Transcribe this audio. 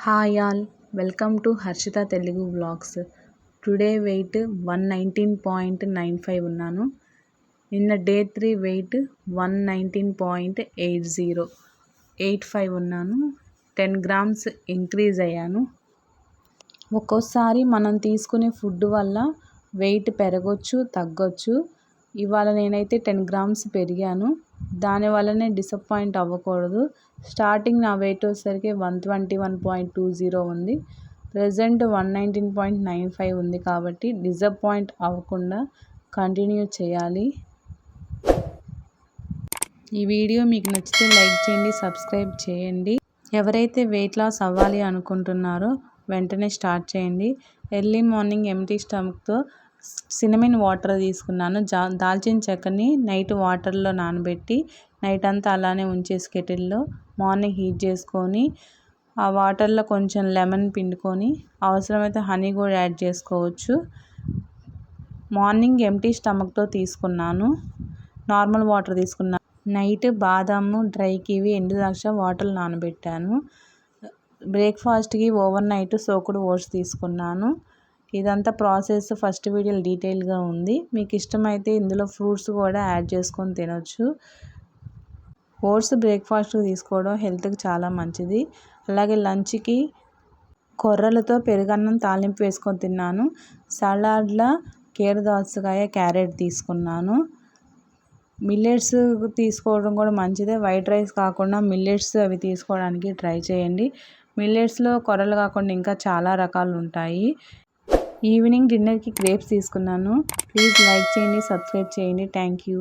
Hi all, welcome to Harshitha Telugu vlogs. Today weight 119.95 ఉన్నాను. నిన్న day 3 wait 119.85 ఉన్నాను. 10 గ్రామ్స్ ఇంక్రీజ్ అయ్యాను. ఒక్కోసారి మనం తీసుకునే ఫుడ్ వల్ల వెయిట్ పెరగొచ్చు, తగ్గొచ్చు. ఇవాళ నేనైతే 10 గ్రామ్స్ పెరిగాను. దానివల్లనే డిసప్పాయింట్ అవ్వకూడదు. స్టార్టింగ్ నా వెయిట్ వచ్చేసరికి 121.20 ఉంది. ప్రజెంట్ 119.95 ఉంది. కాబట్టి డిసప్పాయింట్ అవ్వకుండా కంటిన్యూ చేయాలి. ఈ వీడియో మీకు నచ్చితే లైక్ చేయండి, సబ్స్క్రైబ్ చేయండి. ఎవరైతే వెయిట్ లాస్ అవ్వాలి అనుకుంటున్నారో వెంటనే స్టార్ట్ చేయండి. ఎర్లీ మార్నింగ్ ఎంప్టీ స్టమక్తో సినమిన్ వాటర్ తీసుకున్నాను. దాల్చిన చెక్కని నైట్ వాటర్లో నానబెట్టి నైట్ అంతా అలానే ఉంచేసి కెటిల్లో మార్నింగ్ హీట్ చేసుకొని ఆ వాటర్లో కొంచెం లెమన్ పిండుకొని అవసరమైతే హనీ కూడా యాడ్ చేసుకోవచ్చు. మార్నింగ్ ఎంప్టీ స్టమక్తో తీసుకున్నాను. నార్మల్ వాటర్ తీసుకున్నాను. నైట్ బాదాము, డ్రై కివి, ఎండు ద్రాక్ష వాటర్లో నానబెట్టాను. బ్రేక్ఫాస్ట్కి ఓవర్ నైట్ సోక్డ్ ఓట్స్ తీసుకున్నాను. ఇదంతా ప్రాసెస్ ఫస్ట్ వీడియోలో డీటెయిల్గా ఉంది. మీకు ఇష్టమైతే ఇందులో ఫ్రూట్స్ కూడా యాడ్ చేసుకొని తినొచ్చు. ఓట్స్ బ్రేక్ఫాస్ట్ తీసుకోవడం హెల్త్కి చాలా మంచిది. అలాగే లంచ్కి కొర్రలతో పెరుగన్నం తాలింపు వేసుకొని తిన్నాను. సలాడ్లా కీరదోసకాయ, క్యారెట్ తీసుకున్నాను. మిల్లెట్స్ తీసుకోవడం కూడా మంచిదే. వైట్ రైస్ కాకుండా మిల్లెట్స్ అవి తీసుకోవడానికి ట్రై చేయండి. మిల్లెట్స్లో కొర్రలు కాకుండా ఇంకా చాలా రకాలు ఉంటాయి. ఈవినింగ్ డిన్నర్కి గ్రేప్స్ తీసుకున్నాను. ప్లీజ్ లైక్ చేయండి, సబ్స్క్రైబ్ చేయండి. Thank you.